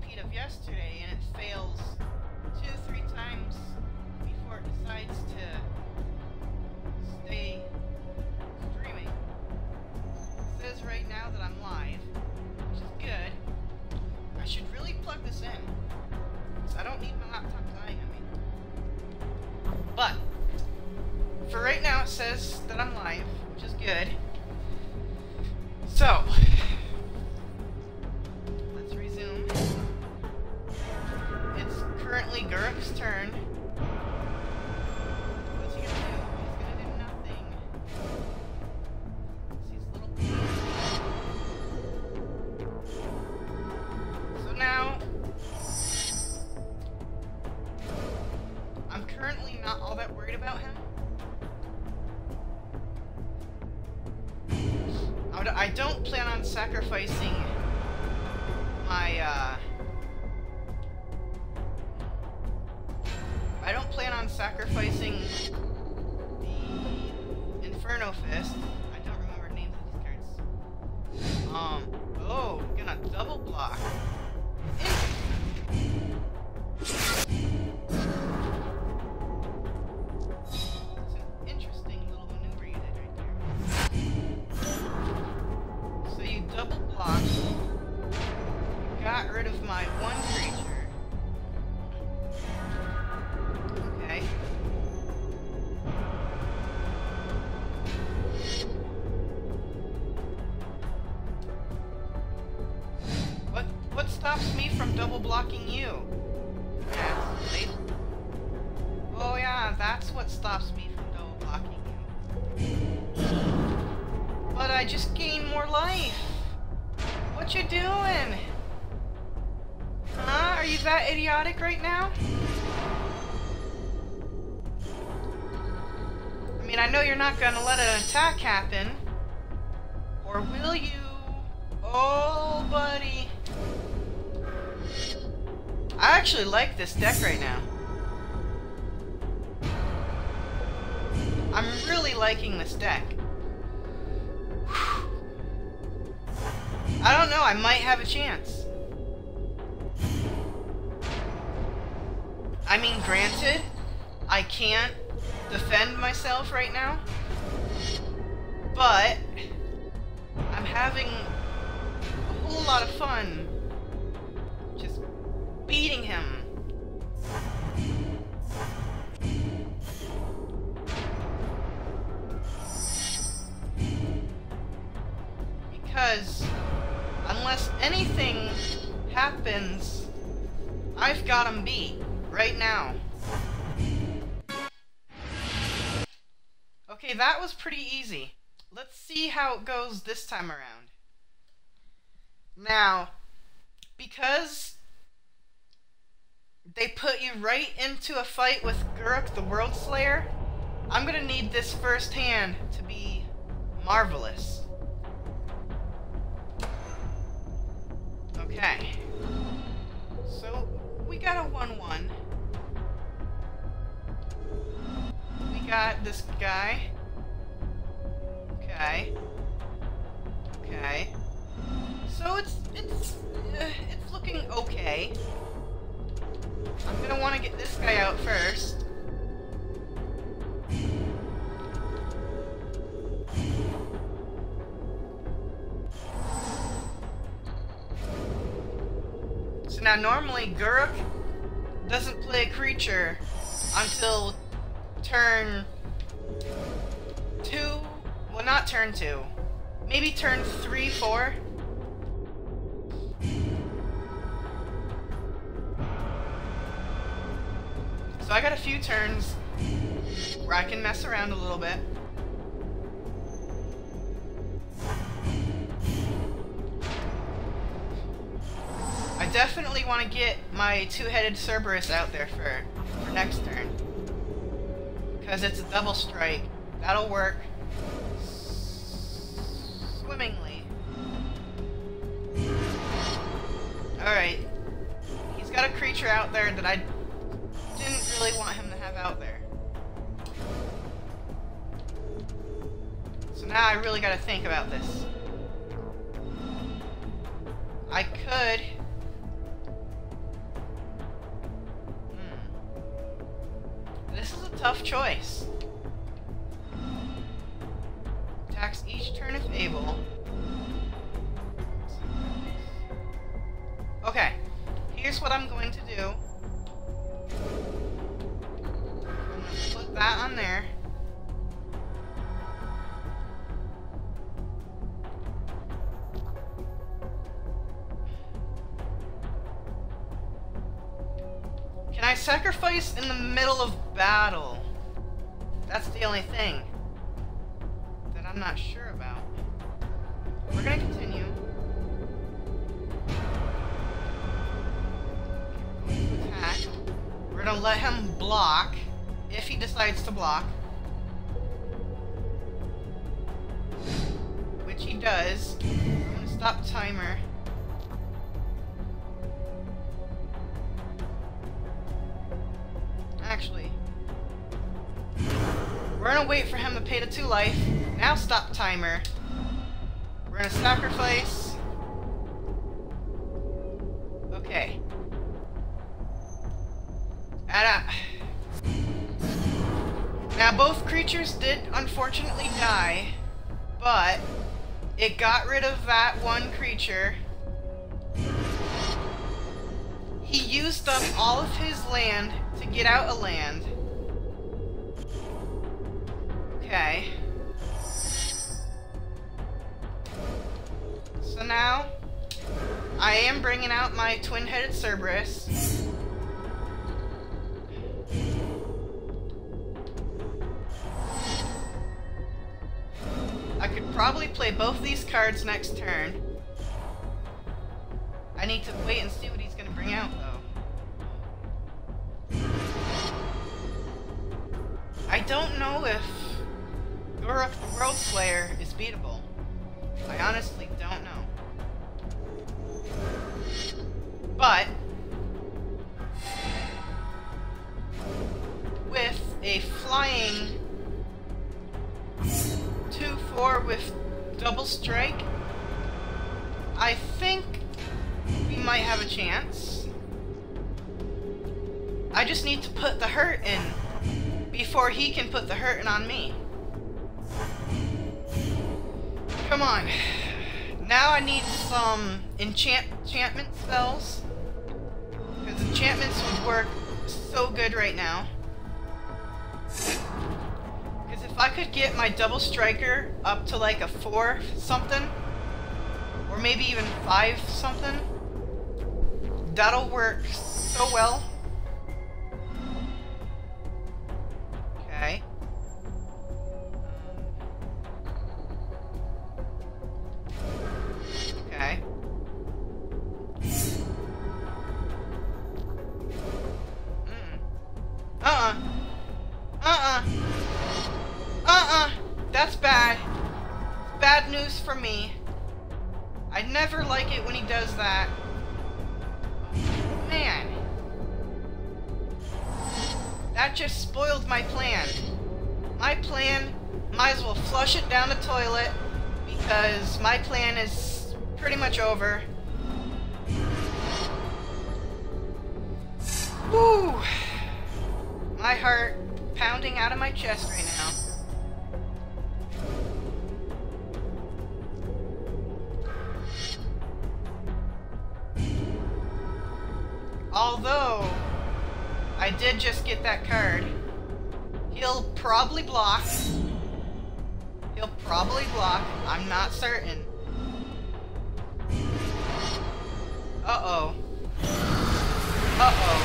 repeat of yesterday, and it fails 2-3 times before it decides to stay streaming. It says right now that I'm live, which is good. I should really plug this in, because I don't need my laptop dying on me. But, for right now it says that I'm live, which is good. So, let's resume. It's currently Garruk's turn. What's he gonna do? He's gonna do nothing. He's little peas. So now, I'm currently not all that worried about him. I don't plan on sacrificing my, I don't plan on sacrificing the Inferno Fist. I don't remember the names of these cards. Oh, gonna double block. Got rid of my one creature. Okay. What stops me from double blocking you? Oh yeah, that's what stops me from double blocking you. But I just gained more life. What you doing? Huh? Are you that idiotic right now? I mean, I know you're not gonna let an attack happen. Or will you? Oh, buddy. I actually like this deck right now. I'm really liking this deck. I don't know, I might have a chance. I mean, granted, I can't defend myself right now, but I'm having a whole lot of fun just beating him. Because unless anything happens, I've got him beat right now. Okay, that was pretty easy. Let's see how it goes this time around. Now, because they put you right into a fight with Garruk the World Slayer, I'm gonna need this first hand to be marvelous. Okay. So, we got a 1-1. We got this guy. Okay. Okay. So it's looking okay. I'm gonna want to get this guy out first. So now normally Garruk doesn't play a creature until turn 2. Well, not turn 2. Maybe turn 3, 4. So I got a few turns where I can mess around a little bit. I definitely want to get my two-headed Cerberus out there for next turn. Because it's a double strike. That'll work swimmingly. Alright. He's got a creature out there that I didn't really want him to have out there. So now I really gotta think about this. I could tough choice. Attacks each turn if able. Okay, here's what I'm going to do. I'm going to put that on there. Can I sacrifice in the middle of battle? That's the only thing that I'm not sure about. We're gonna continue. Attack. We're gonna let him block if he decides to block. Which he does. I'm gonna stop timer. Actually, we're gonna wait for him to pay the 2 life. Now stop timer. We're gonna sacrifice. Okay. Now both creatures did unfortunately die, but it got rid of that one creature. He used up all of his land to get out of land. Okay. So now, I am bringing out my twin-headed Cerberus. I could probably play both these cards next turn. I need to wait and see what he's going to bring out, though. I don't know if Garruk the World Slayer is beatable. I honestly don't know. But with a flying 2/4 with double strike, I think we might have a chance. I just need to put the hurt in before he can put the hurting on me. Come on. Now I need some enchantment spells. Because enchantments would work so good right now. Because if I could get my double striker up to like a 4 something, or maybe even 5 something, that'll work so well. Okay. Okay. That's bad. Bad news for me. I never like it when he does that. Man. That just spoiled my plan. My plan, might as well flush it down the toilet, because my plan is pretty much over. Woo! My heart pounding out of my chest right now. Although, I did just get that card. He'll probably block. He'll probably block. I'm not certain. Uh-oh. Uh-oh.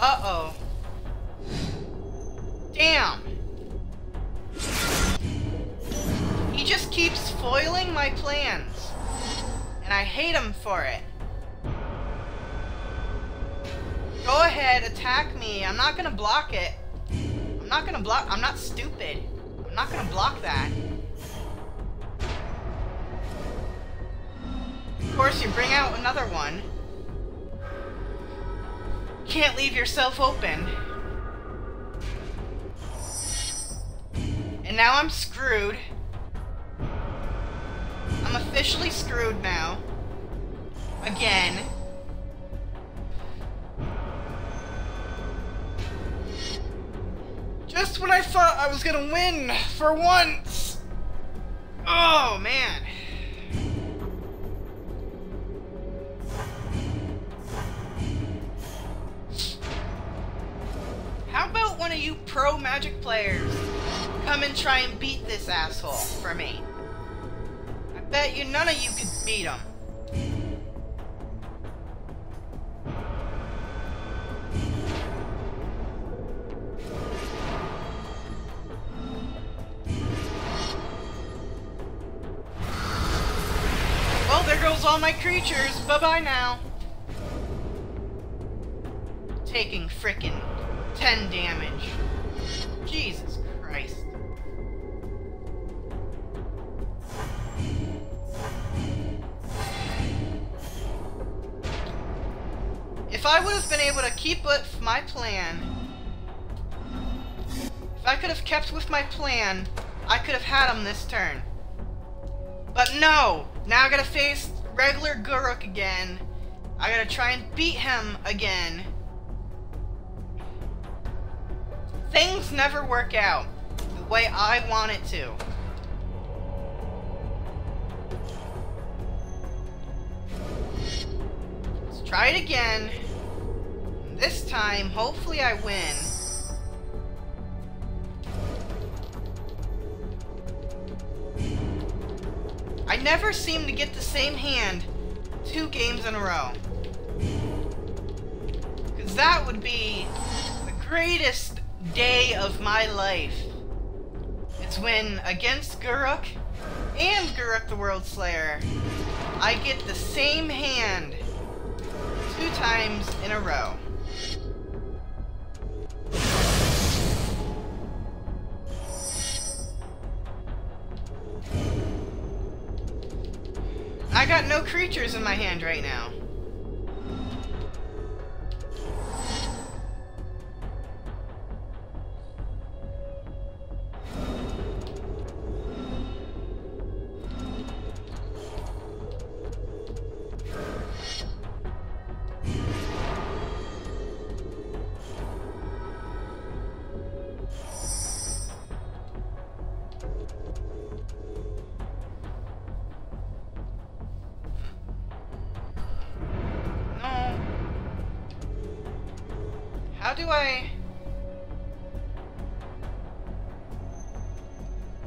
Uh-oh. Damn. He just keeps foiling my plans. And I hate him for it. Go ahead, attack me. I'm not gonna block it. I'm not gonna block. I'm not stupid. I'm not gonna block that. Of course, you bring out another one. Can't leave yourself open. And now I'm screwed. I'm officially screwed now. Again. when I thought I was gonna win for once. Oh man. How about one of you pro Magic players come and try and beat this asshole for me? I bet you none of you could beat him. Well, there goes all my creatures. Bye-bye now. Taking frickin' 10 damage. Jesus Christ. If I would have been able to keep with my plan, if I could have kept with my plan, I could have had him this turn. But no! Now I gotta face regular Garruk again. I gotta try and beat him again. Things never work out the way I want it to. Let's try it again. This time, hopefully I win. I never seem to get the same hand 2 games in a row. Because that would be the greatest day of my life. It's when, against Garruk and Garruk the World Slayer, I get the same hand 2 times in a row. I got no creatures in my hand right now.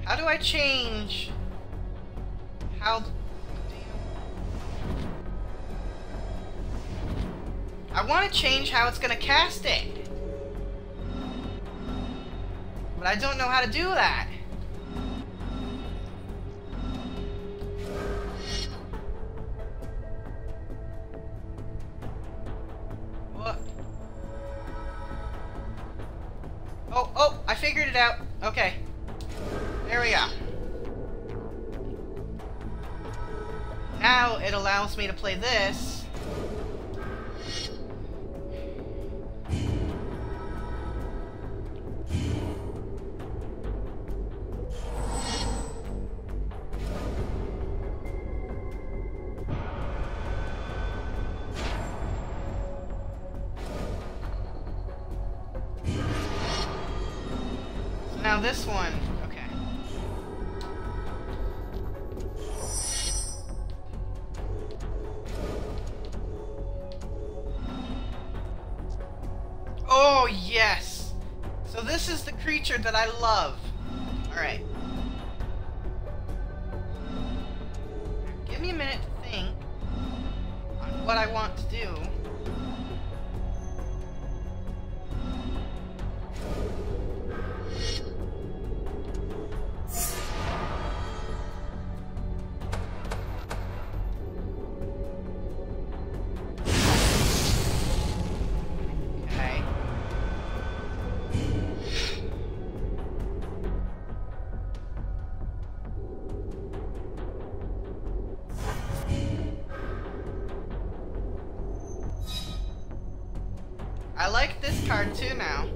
How do I change how I want to change how it's gonna cast it, but I don't know how to do that. What? Oh, I figured it out. Okay. There we go. Now it allows me to play this. So now this one. Oh, yes! So this is the creature that I love. Alright. Give me a minute to think on what I want to do. I like this card too now.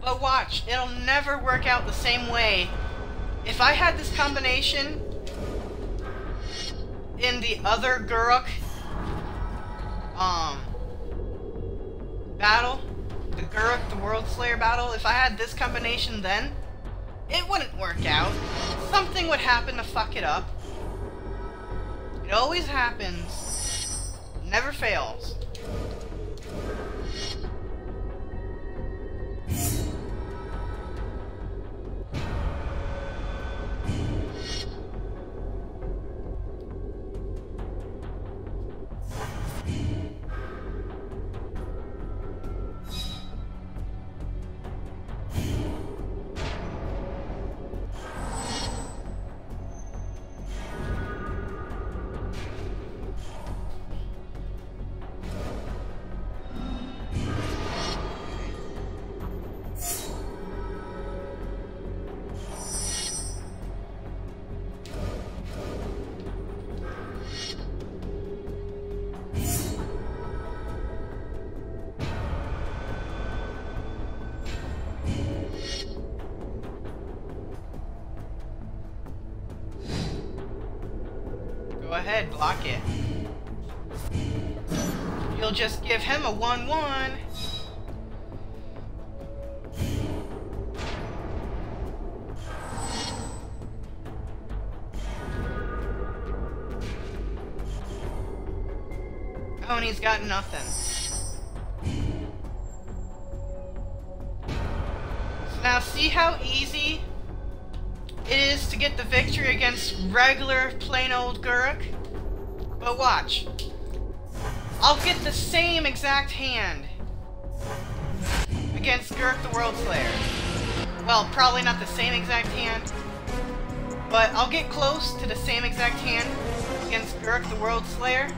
But watch, it'll never work out the same way. If I had this combination in the other Garruk battle, the Garruk, the World Slayer battle, if I had this combination then, it wouldn't work out. Something would happen to fuck it up. It always happens. Never fails. Go ahead, block it. You'll just give him a 1-1. Oh, and he's got nothing. So now see how easy it is to get the victory against regular, plain old Garruk? But watch. I'll get the same exact hand against Garruk the World Slayer. Well, probably not the same exact hand, but I'll get close to the same exact hand against Garruk the World Slayer,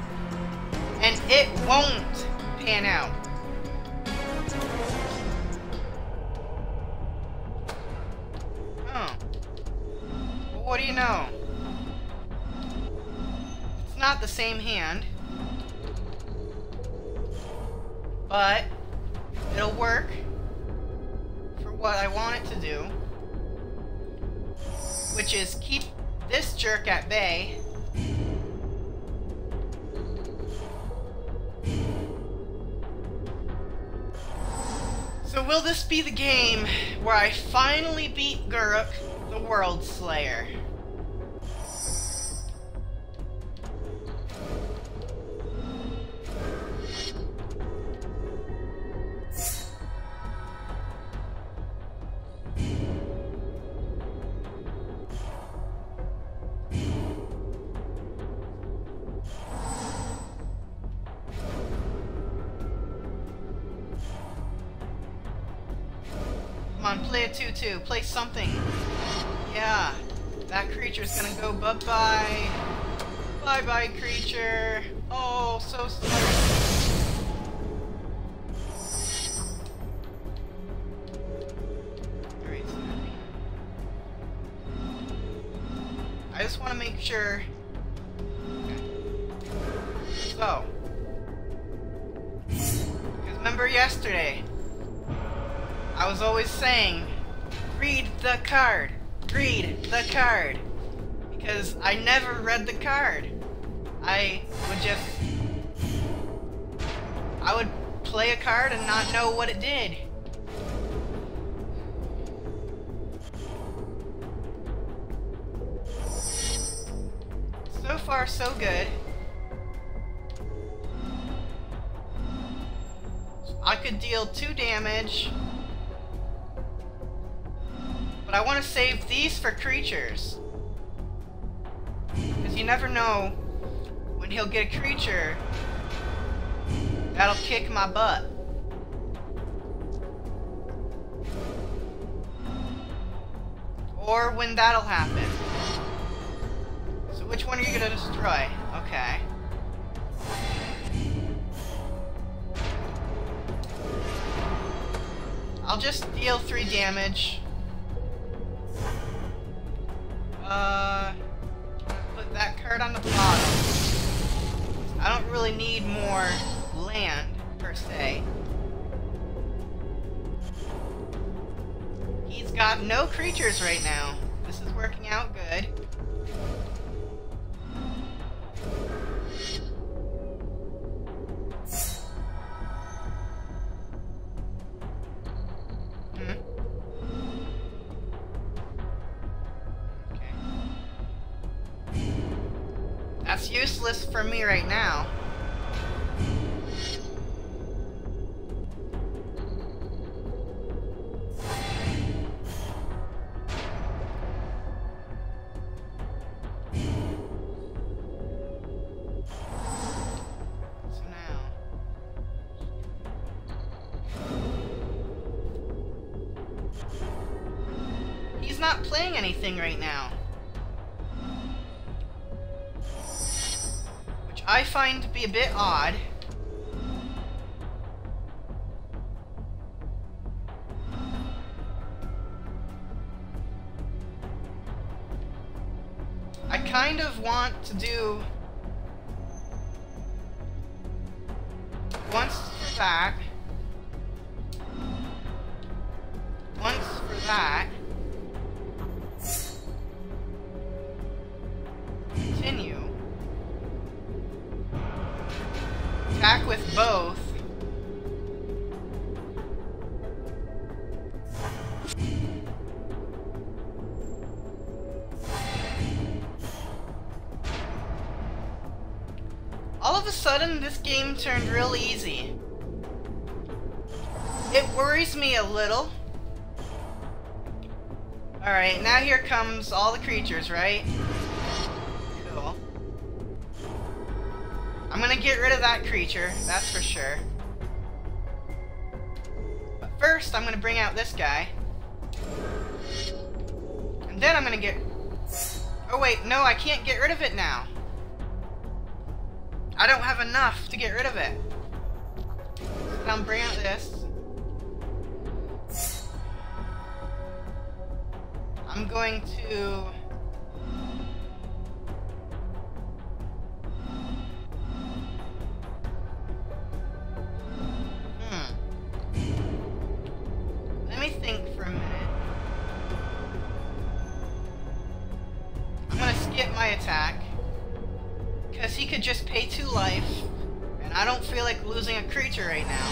and it won't pan out. Oh. Well, what do you know? It's not the same hand, but it'll work for what I want it to do, which is keep this jerk at bay. So will this be the game where I finally beat Garruk, the World Slayer? Come on, play a 2-2. Play something. Yeah. That creature's gonna go bye-bye. Bye-bye, creature. Oh, so sorry. Alright, so I just want to make sure. Okay. So. Because remember yesterday, I was always saying, read the card, read the card, because I never read the card. I would play a card and not know what it did. So far, so good. I could deal 2 damage. But I want to save these for creatures. Because you never know when he'll get a creature that'll kick my butt. Or when that'll happen. So which one are you going to destroy? Okay. I'll just deal 3 damage. Put that card on the bottom. I don't really need more land, per se. He's got no creatures right now. This is working out good. That's useless for me right now. Not playing anything right now, which I find to be a bit odd. I kind of want to do once for that, once for that. Continue. Attack with both. All of a sudden, this game turned real easy. It worries me a little. Alright, now here comes all the creatures, right? Cool. I'm gonna get rid of that creature, that's for sure. But first, I'm gonna bring out this guy. And then I'm gonna get... Oh wait, no, I can't get rid of it now. I don't have enough to get rid of it. So I'm bringing out this. I'm going to... Let me think for a minute. I'm gonna skip my attack. Because he could just pay 2 life. And I don't feel like losing a creature right now.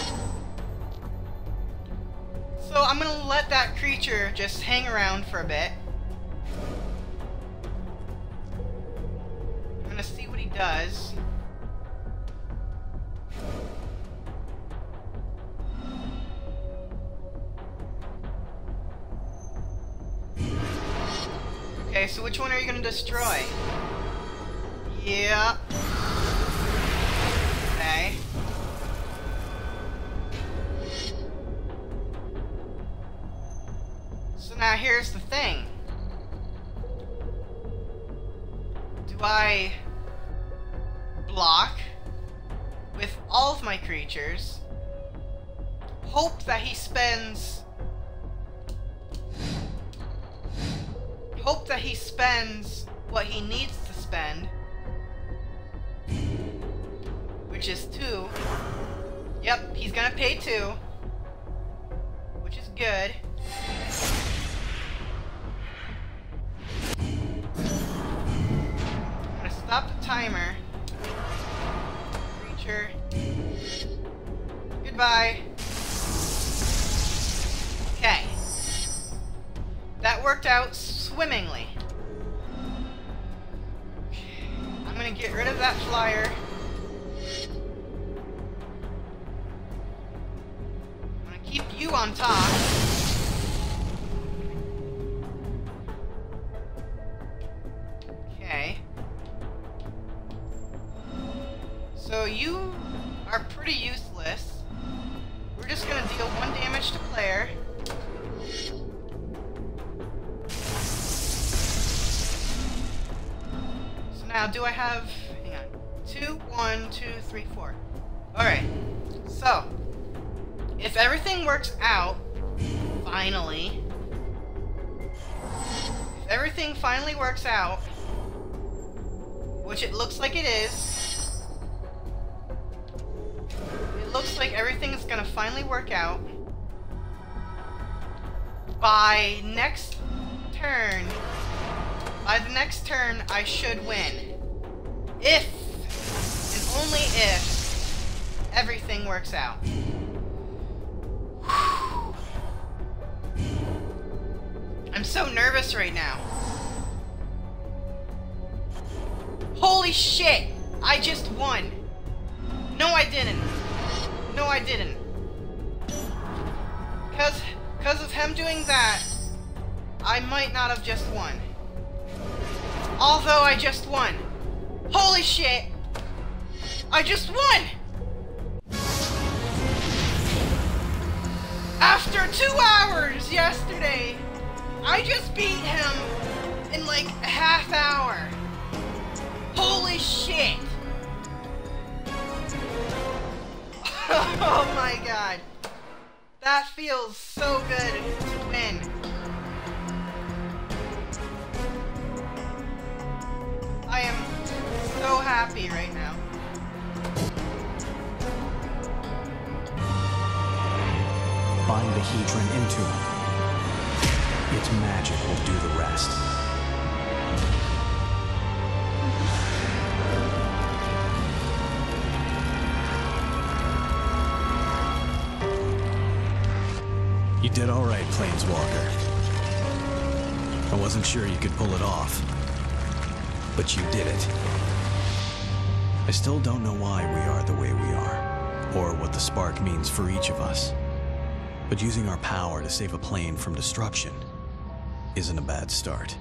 So I'm gonna let that creature just hang around for a bit. I'm gonna see what he does. Okay, so which one are you gonna destroy? Yeah. Okay. So now here's the thing. Do I block with all of my creatures, hope that he spends what he needs to spend, which is 2. Yep, he's gonna pay 2, which is good. I'm gonna stop the timer. Creature. Goodbye. Okay. That worked out swimmingly. I'm gonna get rid of that flyer. I'm gonna keep you on top. Okay. So you are pretty useless. We're just gonna deal 1 damage to player. Now, do I have... Hang on. 2, 1, 2, 3, 4. Alright. So, if everything works out, finally... If everything finally works out, which it looks like it is... It looks like everything is gonna finally work out. By next turn... By the next turn, I should win. If, and only if, everything works out. I'm so nervous right now. Holy shit! I just won! No, I didn't. No, I didn't. Because of him doing that, I might not have just won. Although I just won. Holy shit! I just won! After 2 hours yesterday, I just beat him in like a half hour. Holy shit! Oh my god. That feels so good to win. I am so happy right now. Bind the Hedron into him. Its magic will do the rest. You did all right, Planeswalker. I wasn't sure you could pull it off, but you did it. I still don't know why we are the way we are, or what the spark means for each of us. But using our power to save a plane from destruction isn't a bad start.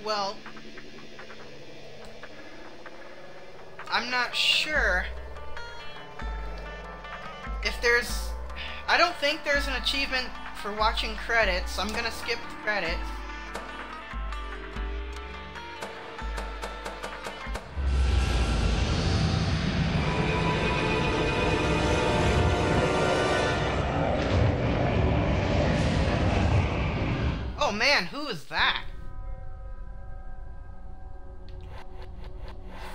Well, I'm not sure if there's... I don't think there's an achievement for watching credits. I'm gonna skip the credits. Oh man, who is that?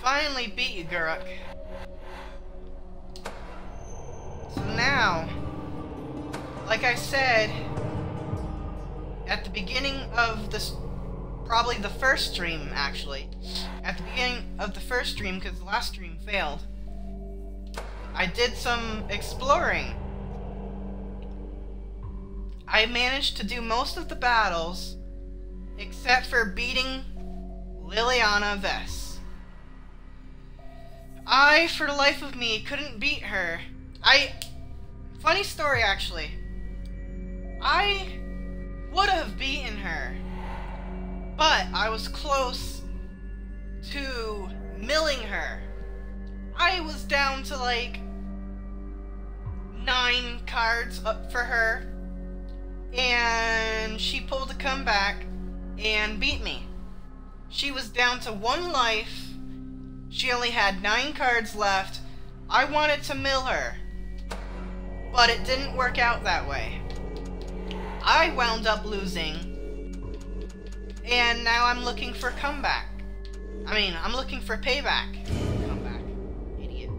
Finally beat you, Garruk. So now, like I said, at the beginning of this, probably the first stream actually, at the beginning of the first stream, because the last stream failed, I did some exploring. I managed to do most of the battles, except for beating Liliana Vess. I, for the life of me, couldn't beat her. Funny story, actually. I would have beaten her, but I was close to milling her. I was down to like 9 cards up for her, and she pulled a comeback and beat me. She was down to 1 life. She only had 9 cards left. I wanted to mill her, but it didn't work out that way. I wound up losing, and now I'm looking for comeback. I'm looking for payback. Comeback. Idiot.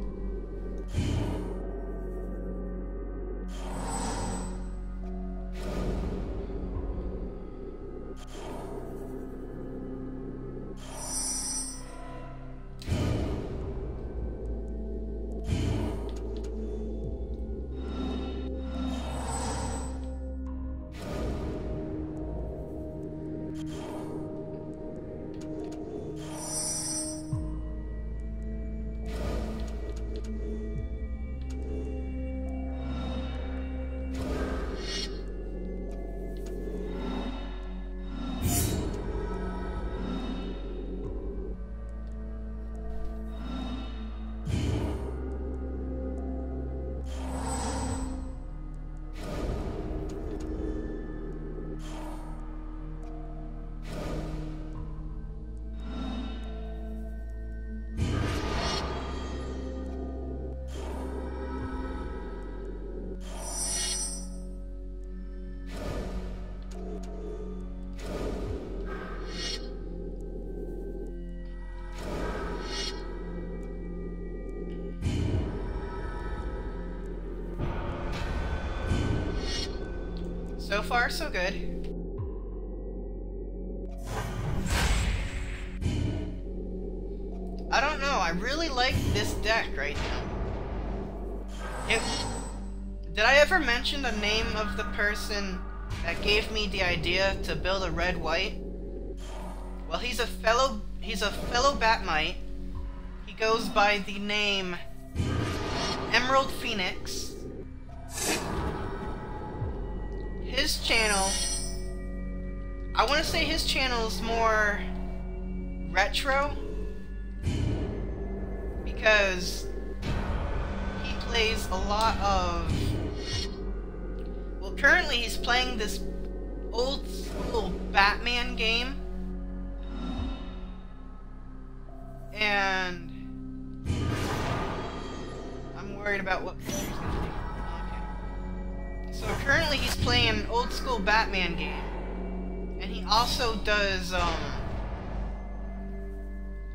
So far, so good. I really like this deck right now. Did I ever mention the name of the person that gave me the idea to build a red-white? Well, he's a fellow Batmite. He goes by the name Emerald Phoenix. His channel, I want to say his channel is more retro, because he plays a lot of, well, currently he's playing this old school Batman game, and I'm worried about what picture he's gonna take. Okay. So currently he's playing an old school Batman game, and he also does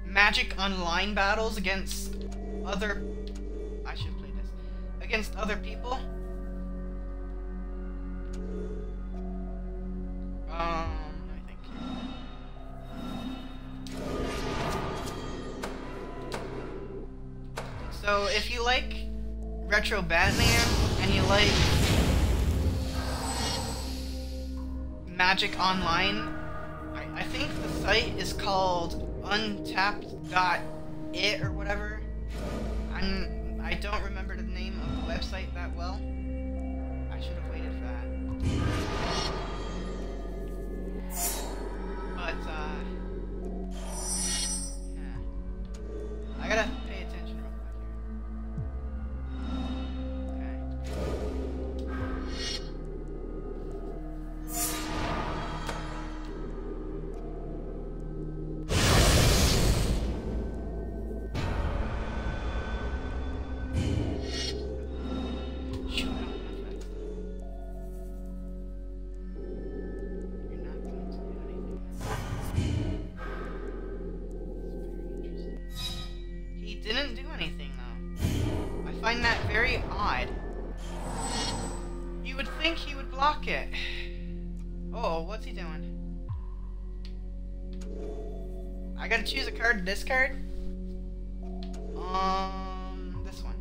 Magic Online battles against other, I should play this, against other people. I think. So if you like retro Batman and you like Magic Online, I think the site is called untapped.it or whatever. I don't remember the name of the website that well. I should have waited for that. But, yeah. I gotta pay attention real quick here. Didn't do anything, though. I find that very odd. You would think he would block it. Oh, what's he doing? I gotta choose a card to discard? This one.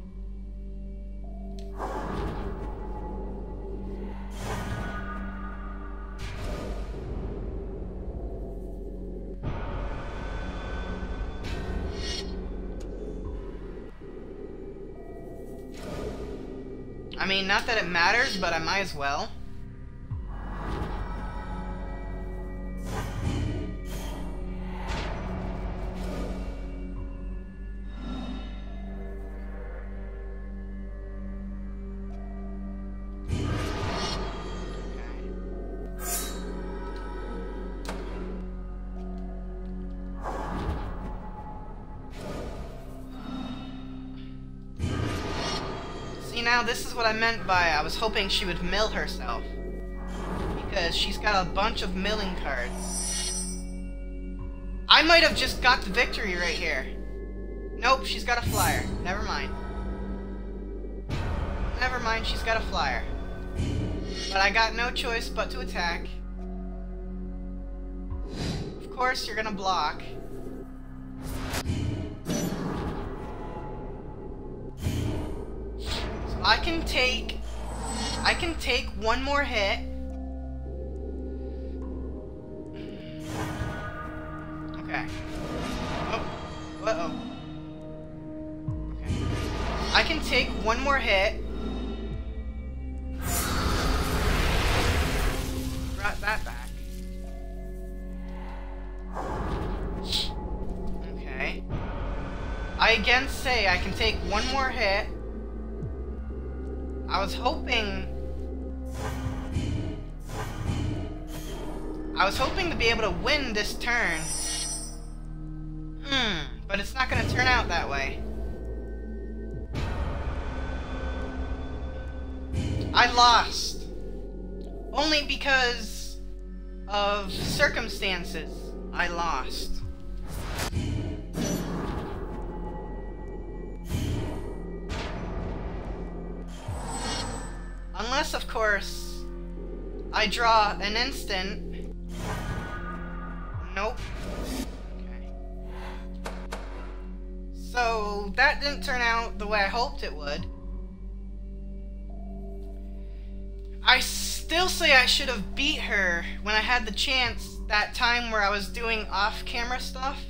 I mean, not that it matters, but I might as well. Now this is what I meant by I was hoping she would mill herself, because she's got a bunch of milling cards. I might have just got the victory right here. Nope, she's got a flyer. Never mind. Never mind, she's got a flyer. But I got no choice but to attack. Of course you're gonna block. I can take one more hit. Okay. Oh. Uh-oh. Okay. I can take one more hit. Brought that back. Okay. I again say I can take one more hit. I was hoping to be able to win this turn. But it's not gonna turn out that way. I lost. Only because of circumstances, I lost. Unless, of course, I draw an instant. Nope. Okay. So that didn't turn out the way I hoped it would. I still say I should have beat her when I had the chance that time where I was doing off-camera stuff.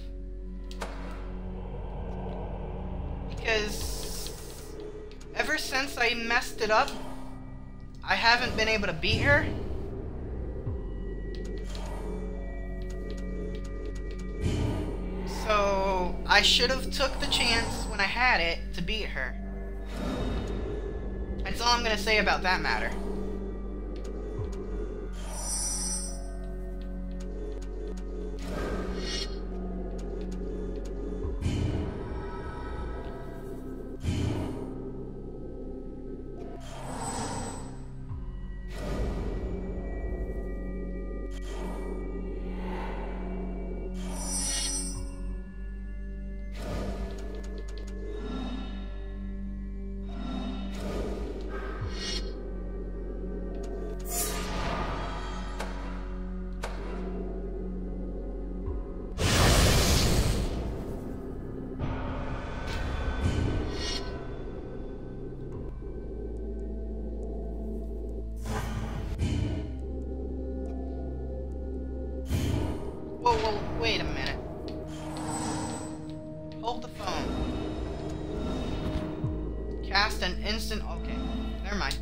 Because ever since I messed it up, I haven't been able to beat her. So I should have took the chance when I had it to beat her. That's all I'm gonna say about that matter. Whoa, wait a minute. Hold the phone. Cast an instant... Okay, never mind.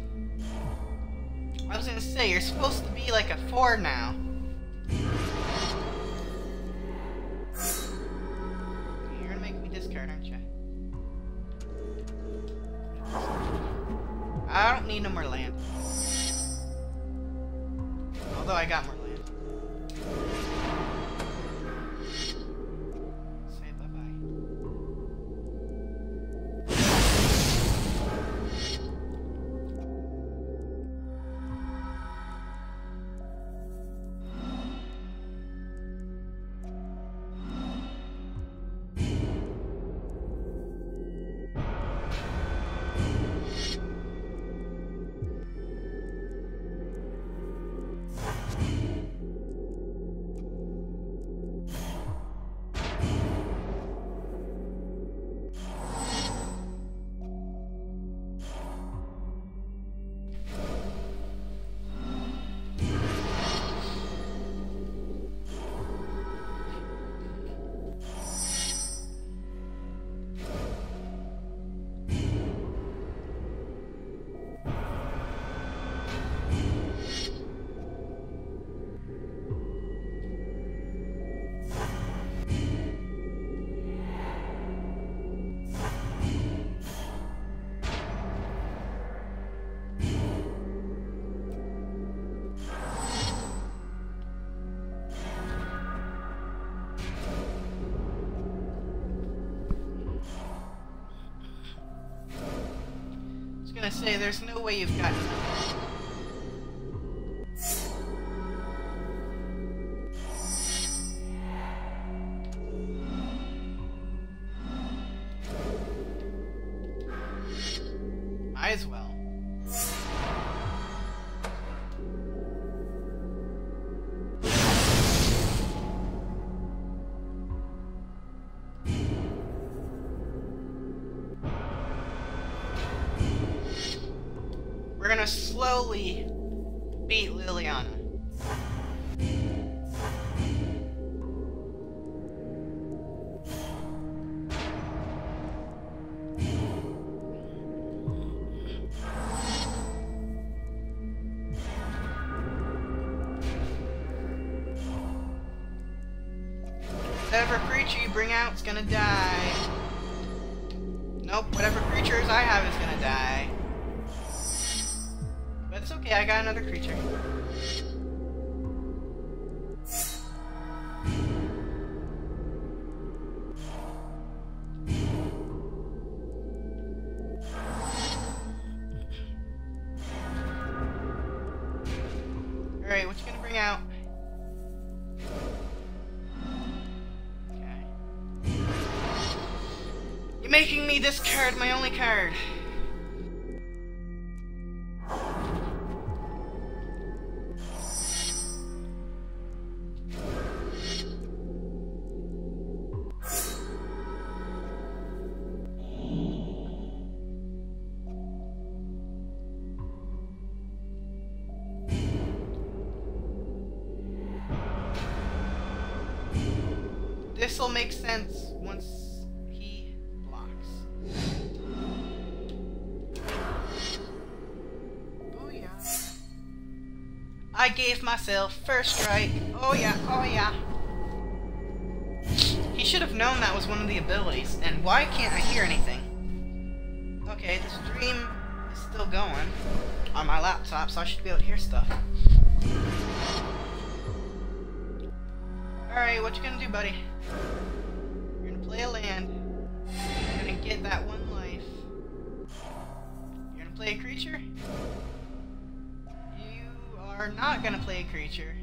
I was gonna say, you're supposed to be like a 4 now. You're gonna make me discard, aren't you? I don't need no more land. Although I got more land. I say, there's no way you've gotten it. Might as well. We're gonna slowly beat Liliana. Whatever creature you bring out is gonna die. Nope, whatever creatures I have is gonna die. But it's okay, I got another creature. Alright, what you gonna bring out? Okay. You're making me discard my only card. This'll make sense once he blocks. Booyah. I gave myself first strike. Oh yeah, oh yeah. He should have known that was one of the abilities. And why can't I hear anything? Okay, the stream is still going on my laptop, so I should be able to hear stuff. Alright, what you gonna do, buddy? You're gonna play a land. You're gonna get that one life. You're gonna play a creature? You are not gonna play a creature.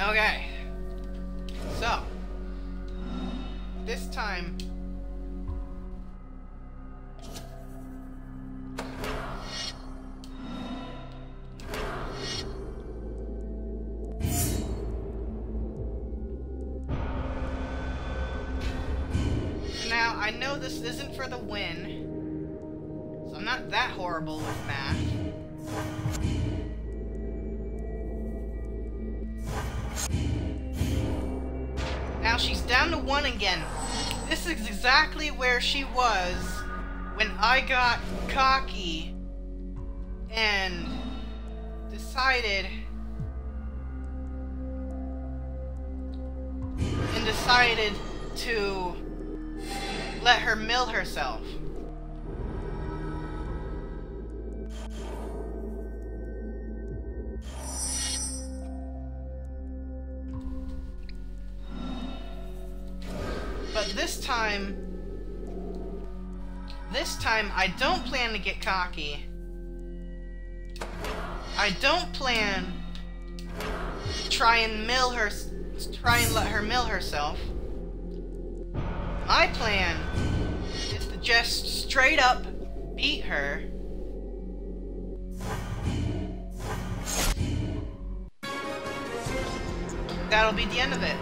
Okay. So, this time, now I know this isn't for the win, so I'm not that horrible with math. Now she's down to 1 again. This is exactly where she was when I got cocky and decided to let her mill herself. But this time I don't plan to get cocky. I don't plan to try and let her mill herself. My plan is to just straight up beat her. That'll be the end of it.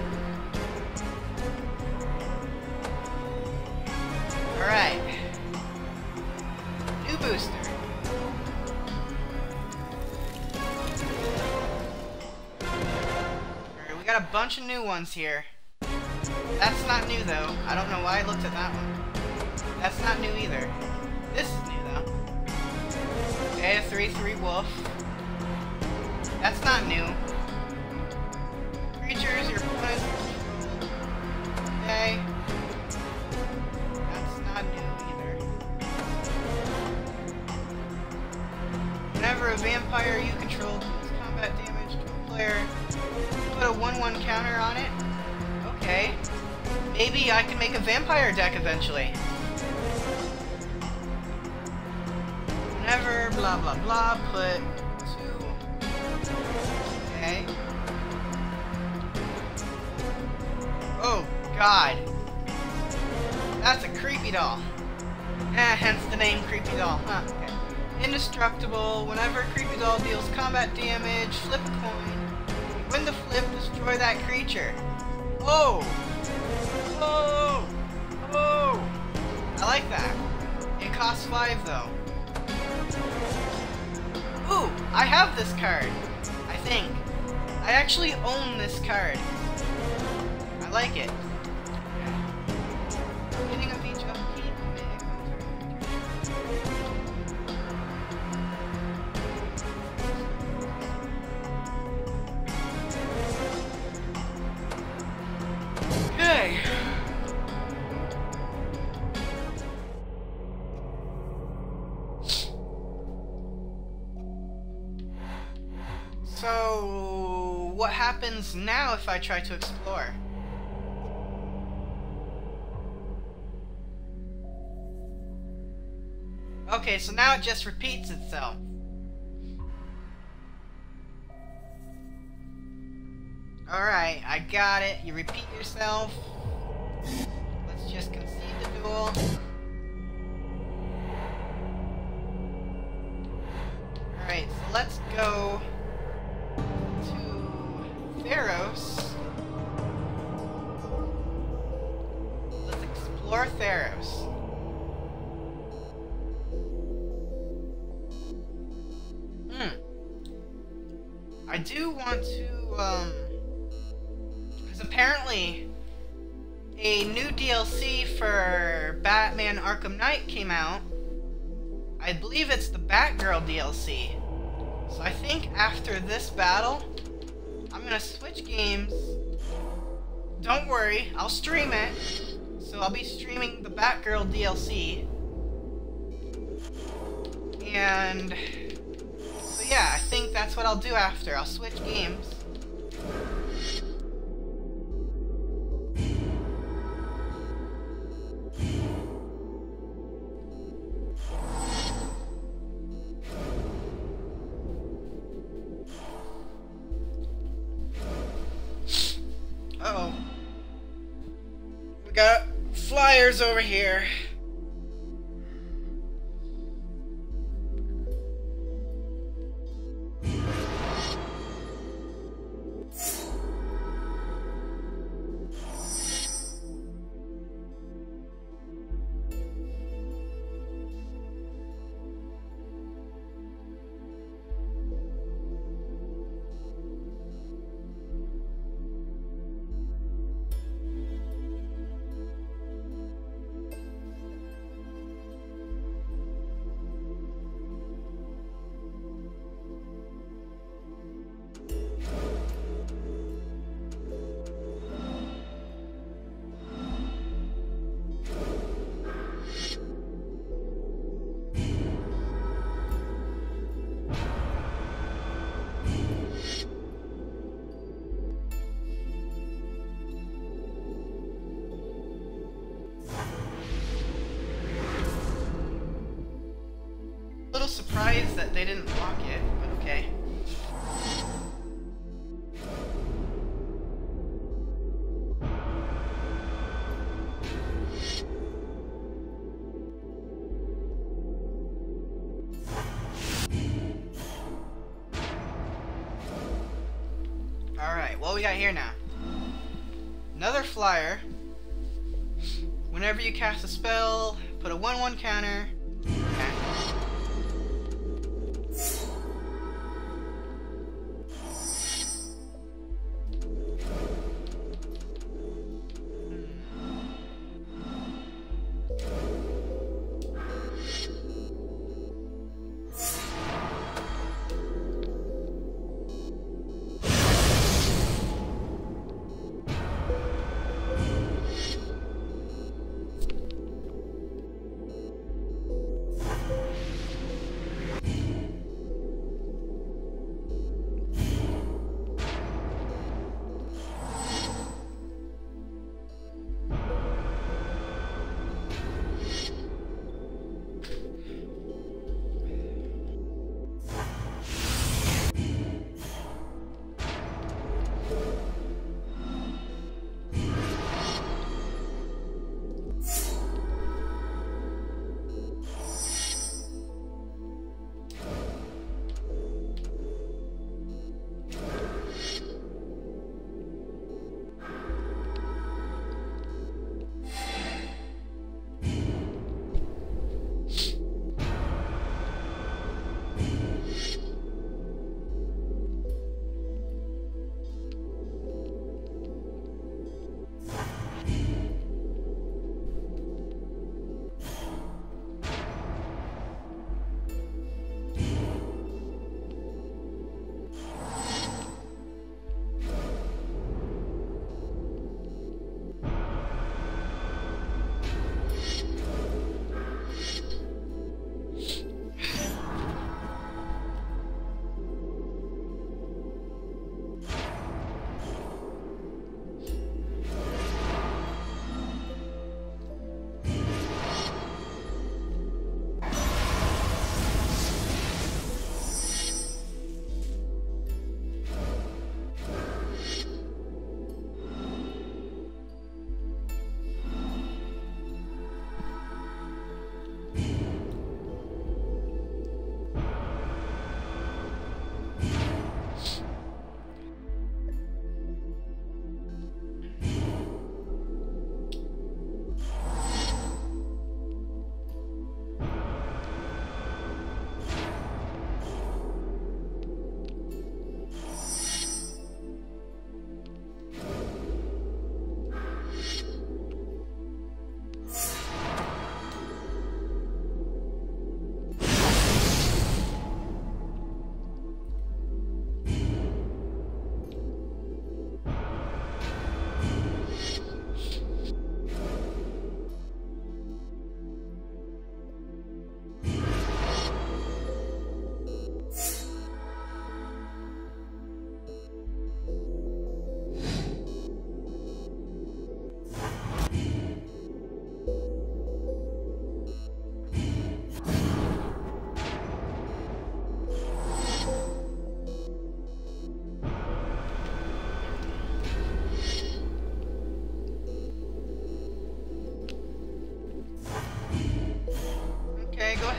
Alright. New booster. Alright, we got a bunch of new ones here. That's not new though. I don't know why I looked at that one. That's not new either. This is new though. Okay, a 3/3 wolf. That's not new. Creatures, your opponents. Okay. Not new either. Whenever a vampire you control deals combat damage to a player, put a 1/1 counter on it. Okay. Maybe I can make a vampire deck eventually. Whenever blah blah blah, put 2. Okay. Oh God. That's a creepy doll. Hence the name Creepy Doll. Huh, okay. Indestructible. Whenever Creepy Doll deals combat damage, flip a coin. Win the flip, destroy that creature. Oh! Oh! Oh! I like that. It costs 5 though. Ooh! I have this card. I think. I actually own this card. I like it. Of each upkeep, okay. So, what happens now if I try to explore? Okay, so now it just repeats itself. Alright, I got it. You repeat yourself. Let's just concede the duel. Alright, so let's go to Theros. Let's explore Explore Theros. I do want to, because apparently a new DLC for Batman Arkham Knight came out. I believe it's the Batgirl DLC. So I think after this battle, I'm gonna switch games. Don't worry, I'll stream it. So I'll be streaming the Batgirl DLC. And so yeah, I think that's what I'll do after. I'll switch games. Uh-oh. We got flyers over here. Little surprised that they didn't block it, but okay. Alright, what we got here now? Another flyer. Whenever you cast a spell, put a 1/1 counter. Okay.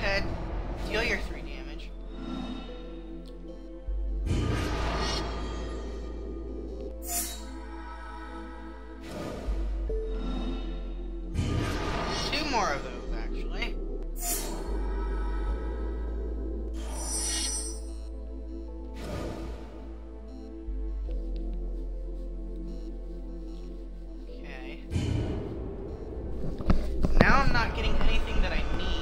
ahead, deal your 3 damage. Two more of those, actually. Okay. Now I'm not getting anything that I need.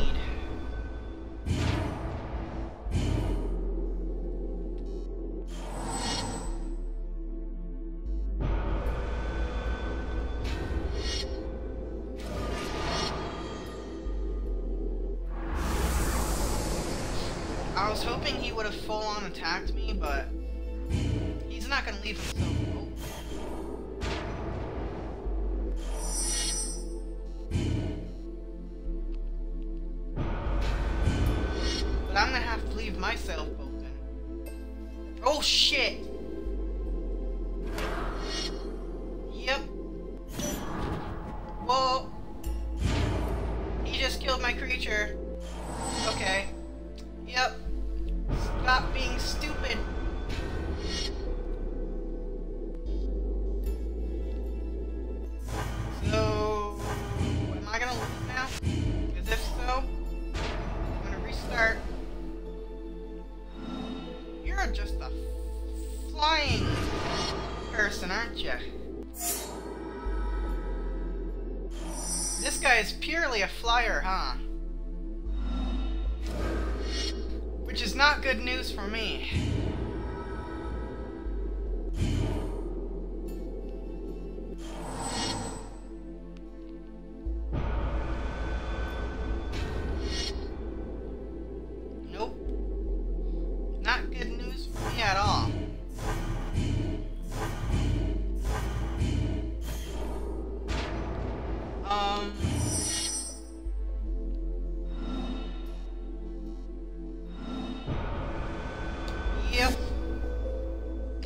I was hoping he would have full-on attacked me, but he's not going to leave himself open. But I'm going to have to leave myself open. Oh, shit! Yep. Whoa! He just killed my creature. Okay. Yep. Stop being stupid. So, am I gonna lose now? Because if so, I'm gonna restart. You're just a flying person, aren't you? This guy is purely a flyer, huh? Which is not good news for me. Nope. Not good news for me at all. Yep.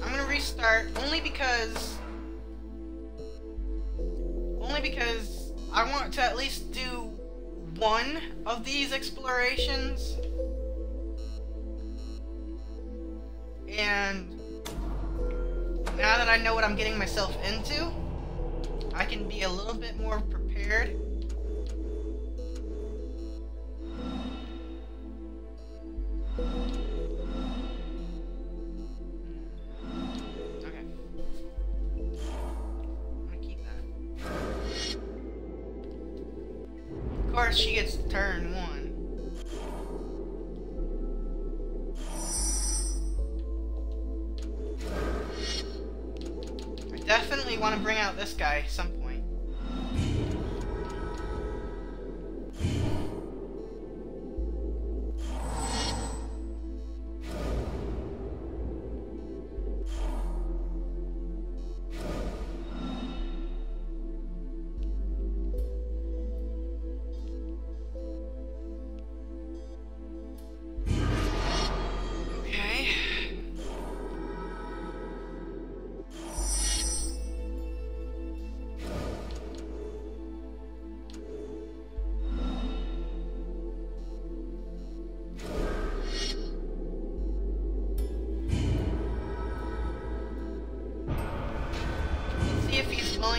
I'm gonna restart only because I want to at least do one of these explorations. And now that I know what I'm getting myself into, I can be a little bit more prepared. Of course, she gets turn 1. I definitely want to bring out this guy at some point.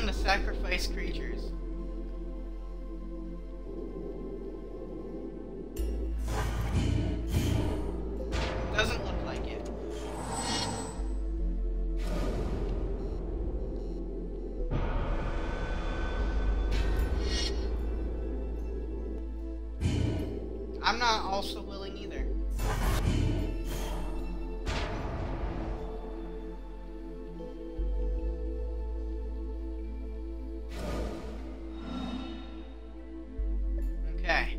To sacrifice creatures. Doesn't look like it. I'm not also willing either. Okay.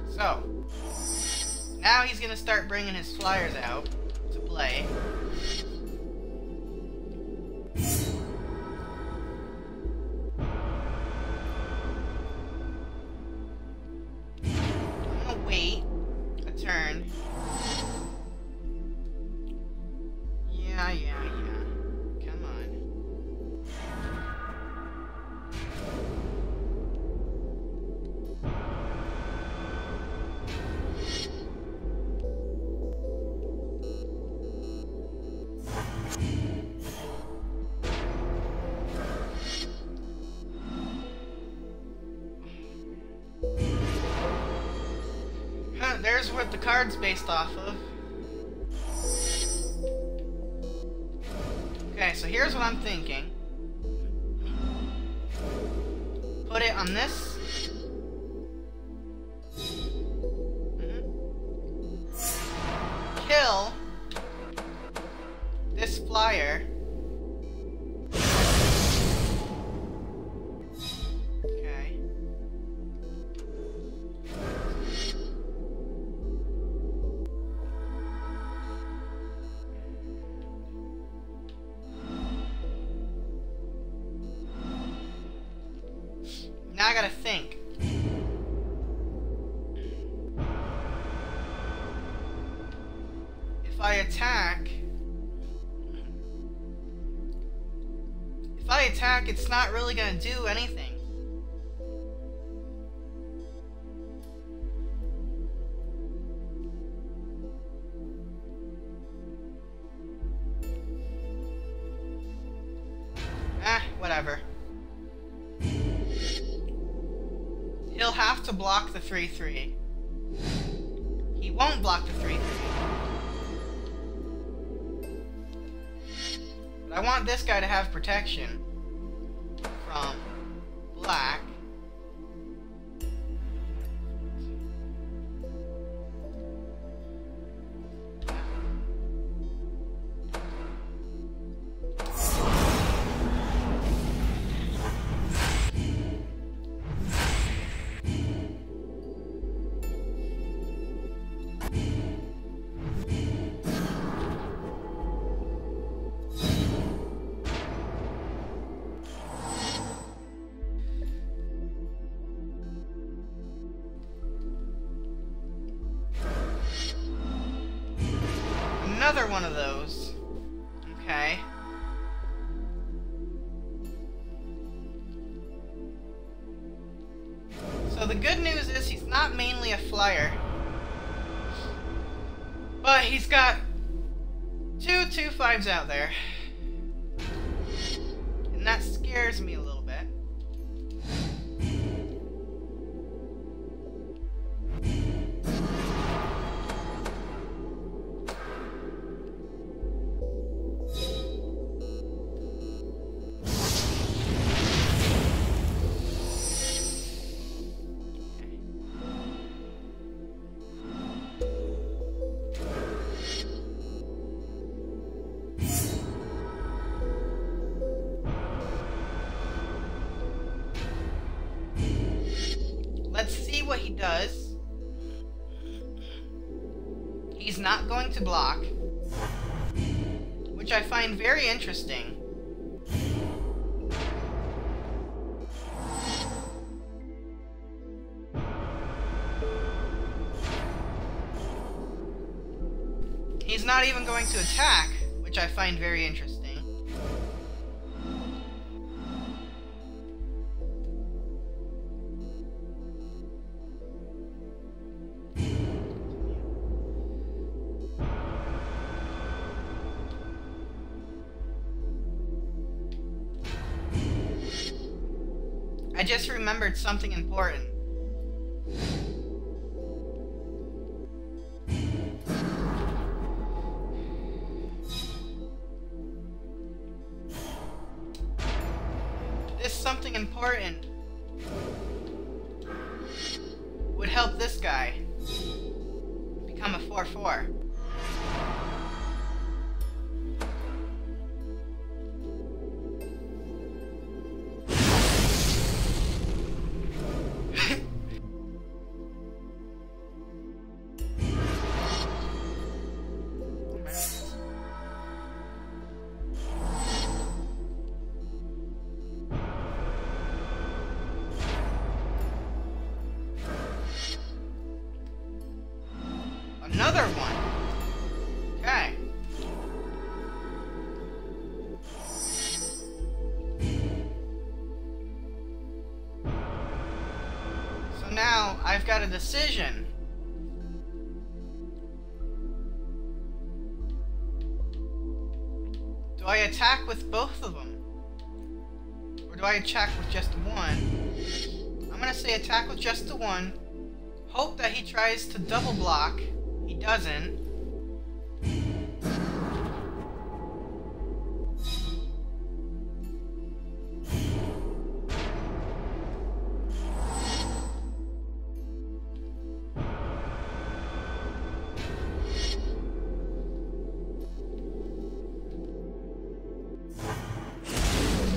So, now he's gonna start bringing his flyers out to play. I'm gonna wait a turn. Yeah. Come on. what the card's based off of. Okay, so here's what I'm thinking. Put it on this. Kill this flyer. Okay. Now I gotta think. If I attack, it's not really gonna do anything. Whatever. He'll have to block the 3/3. He won't block the 3/3. But I want this guy to have protection from black. Another one of those. Okay. So the good news is he's not mainly a flyer. But he's got two 2/5s out there. And that scares me a little bit. Let's see what he does. He's not going to block, which I find very interesting. He's not even going to attack, which I find very interesting. I just remembered something important. This something important would help this guy become a 4/4. Another one. Okay. So now I've got a decision. Do I attack with both of them? Or do I attack with just one? I'm gonna say attack with just the one. Hope that he tries to double block. He doesn't.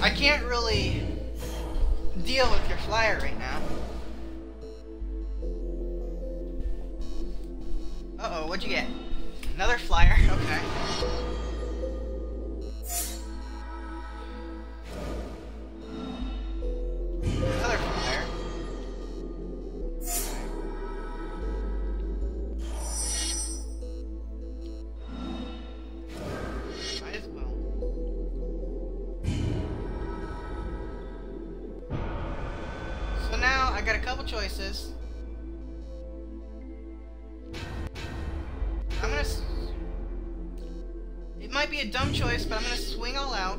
I can't really deal with your flyer right now. Uh-oh, what'd you get? Another flyer, okay. Another flyer. Might as well. So now I got a couple choices. It might be a dumb choice, but I'm gonna swing all out.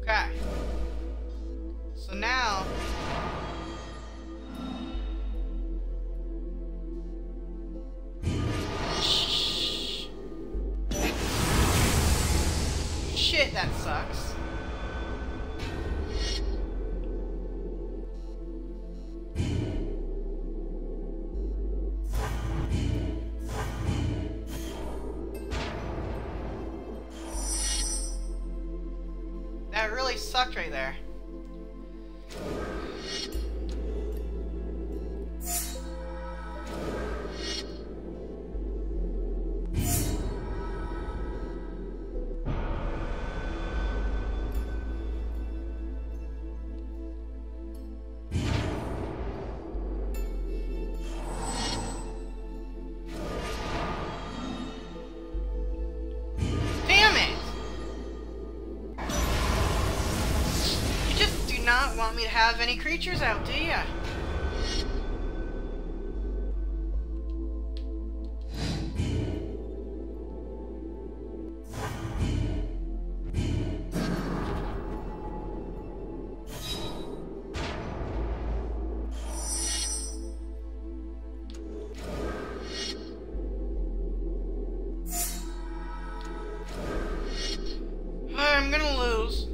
Okay. So now shit, that sucks. That really sucked right there. Not want me to have any creatures out, do ya? I'm gonna lose.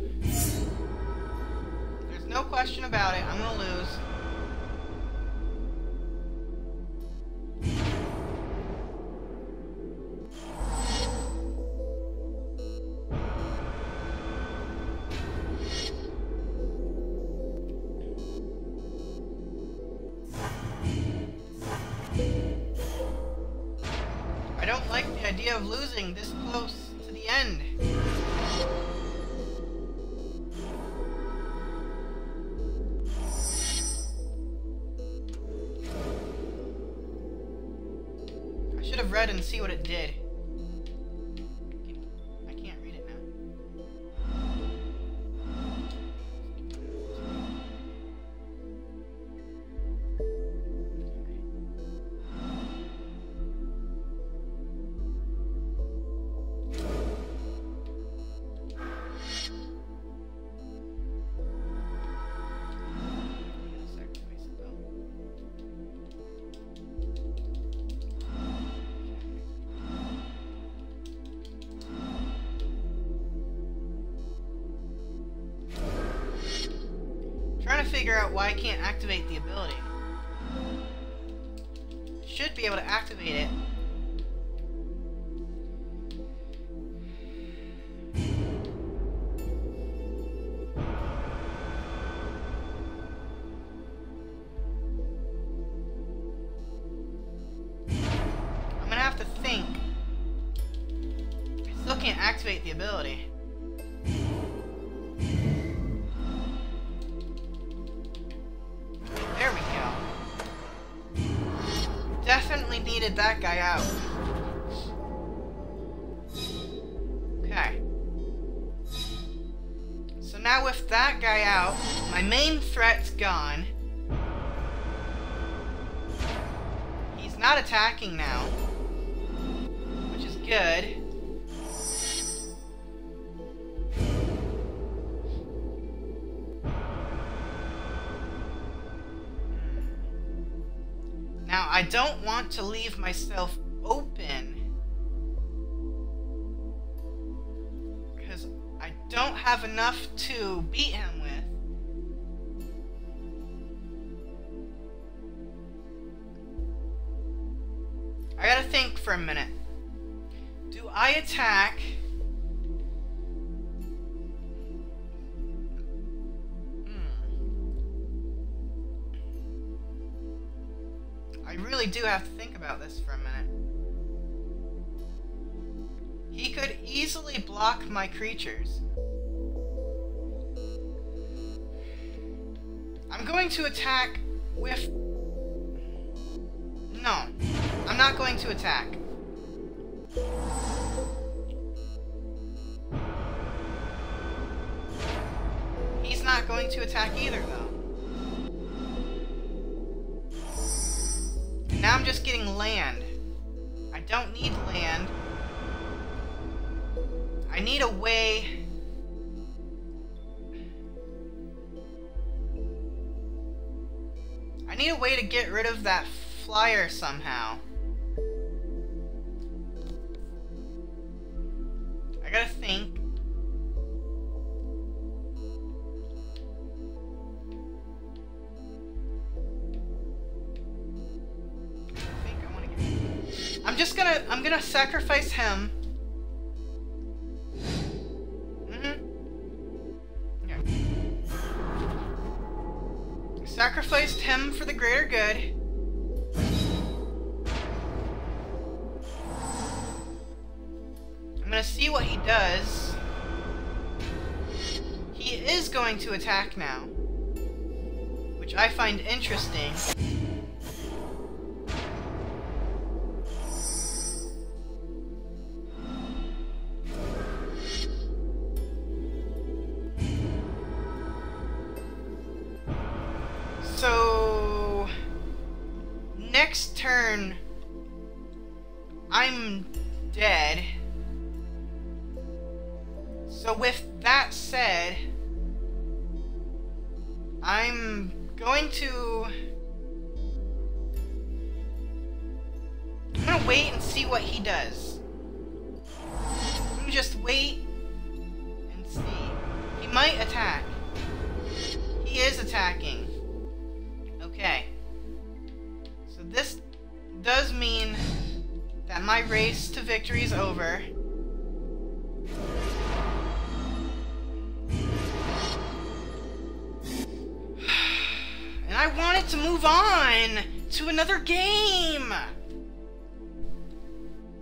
No question about it, I'm gonna lose. I don't like the idea of losing this close to the end. Should have read and see what it did. I can't read it now. Trying to figure out why I can't activate the ability. Should be able to activate it. I'm gonna have to think. I still can't activate the ability. There we go. Definitely needed that guy out. Okay. now with that guy out, my main threat's gone. He's not attacking now, which is good. Now, I don't want to leave myself open, because I don't have enough to beat him with. I gotta think for a minute. Do I attack? I really do have to think about this for a minute. He could easily block my creatures. I'm going to attack with... No, I'm not going to attack. He's not going to attack either, though. And now I'm just getting land. I don't need land. I need a way... I need a way to get rid of that flyer somehow. I gotta think. I'm gonna sacrifice him. Okay. Sacrificed him for the greater good. I'm gonna see what he does. He is going to attack now, which I find interesting. So, next turn, I'm dead. So with that said, I'm going to... I'm gonna wait and see what he does. I'm gonna just wait and see. He might attack. He is attacking. Okay. So this does mean that my race to victory is over. And I wanted to move on to another game.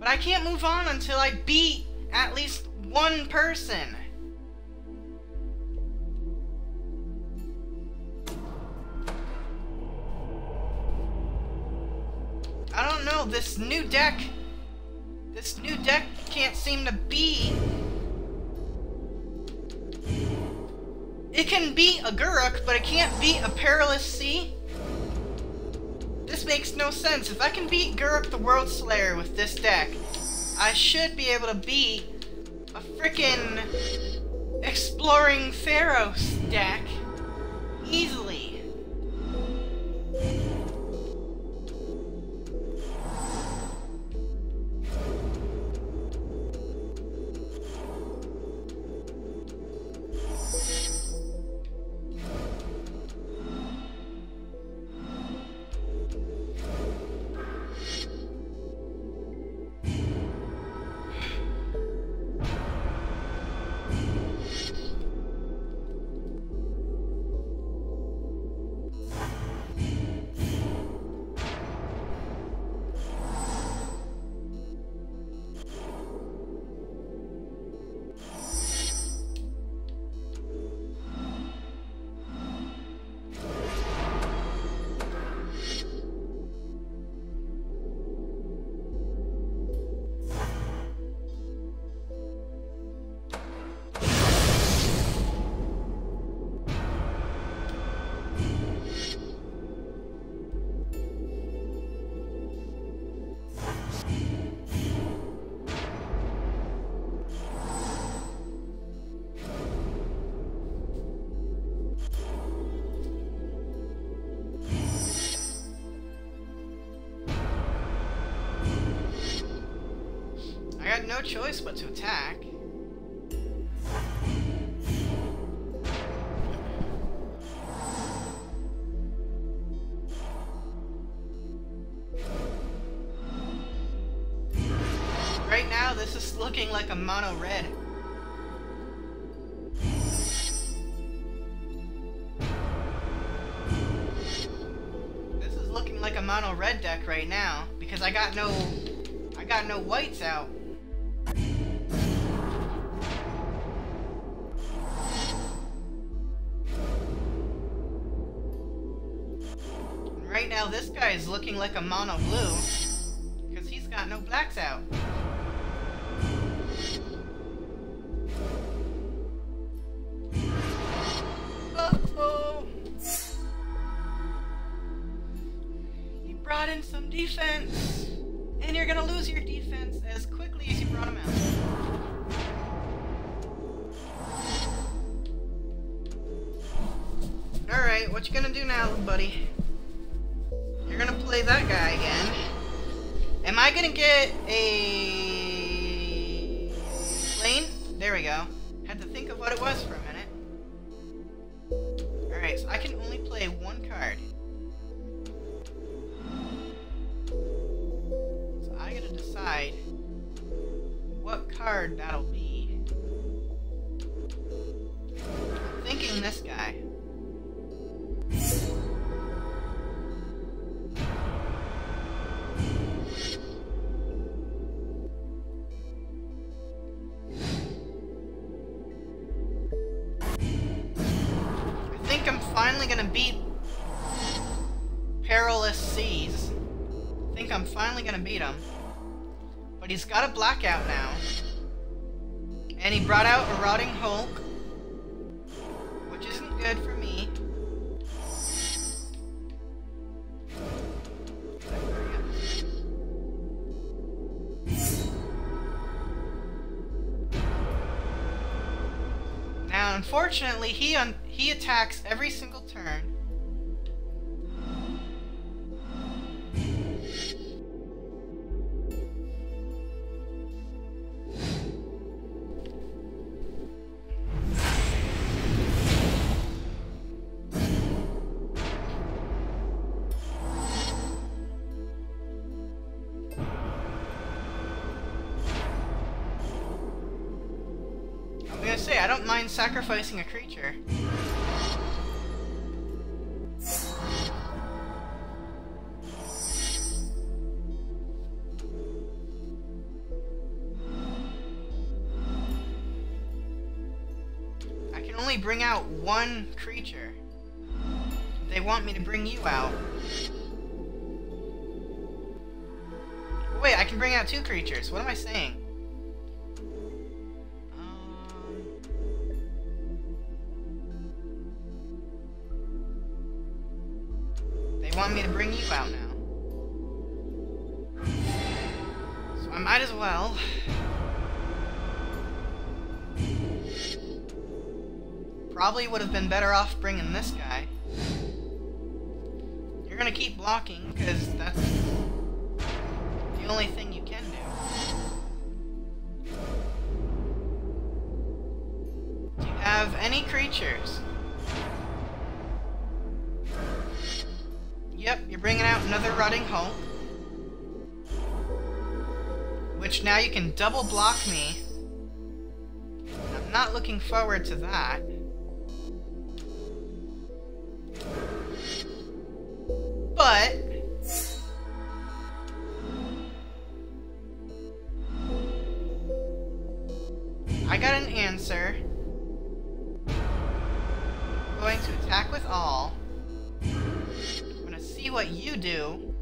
But I can't move on until I beat at least one person. I don't know, this new deck can't seem to beat. It can beat a Garruk, but it can't beat a Perilous Sea. This makes no sense. If I can beat Garruk the World Slayer with this deck, I should be able to beat a frickin' Exploring Theros deck easily. have no choice but to attack. Right now, this is looking like a mono red. This is looking like a mono red deck right now because I got no whites out. Right now, this guy is looking like a mono blue because he's got no blacks out. Uh-oh. You brought in some defense, and you're gonna lose your defense as quickly as you brought him out. Alright, what you gonna do now, buddy? You're gonna play that guy again. Am I gonna get a lane? There we go. Had to think of what it was for a minute. Alright, so I can only play one card. So I gotta decide what card that'll be. I'm thinking this guy. Finally gonna beat Perilous Seas. I think I'm finally gonna beat him. But he's got a blackout now. And he brought out a Rotting Hulk, which isn't good for me. Now, unfortunately, he attacks every single turn. I'm gonna say, I don't mind sacrificing a creature. I can only bring out one creature. They want me to bring you out. Wait, I can bring out two creatures. What am I saying? They want me to bring you out now. So I might as well. Probably would have been better off bringing this guy. You're gonna keep blocking, because that's the only thing you can do. Do you have any creatures? Yep, you're bringing out another Rotting Hulk. Which now you can double block me. I'm not looking forward to that. But I got an answer. I'm going to attack with all. I'm gonna see what you do.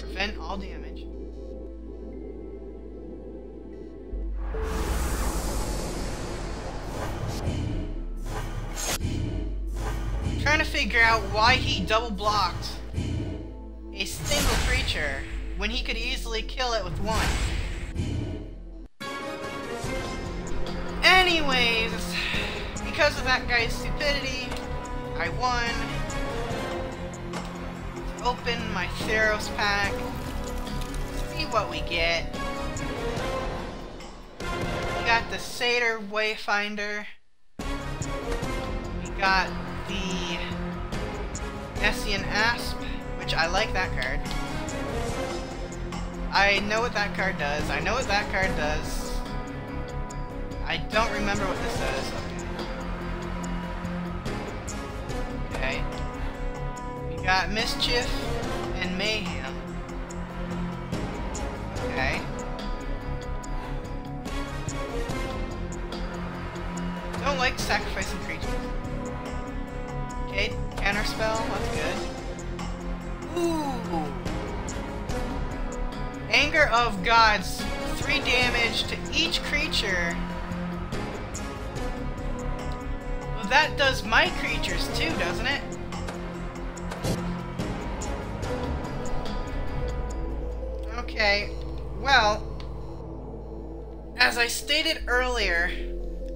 Prevent all damage. I'm trying to figure out why he double blocked a single creature when he could easily kill it with one. Anyways, because of that guy's stupidity, I won. open my Theros pack. See what we get. We got the Satyr Wayfinder. We got the Messian Asp, which I like that card. I know what that card does. I know what that card does. I don't remember what this does. Okay. We got Mischief and Mayhem. Okay. Don't like sacrificing creatures. Okay, counterspell, that's good. Ooh! Anger of Gods, 3 damage to each creature. Well, that does my creatures too, doesn't it? Okay, well, as I stated earlier,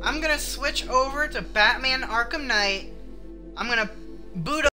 I'm gonna switch over to Batman Arkham Knight. I'm gonna boot up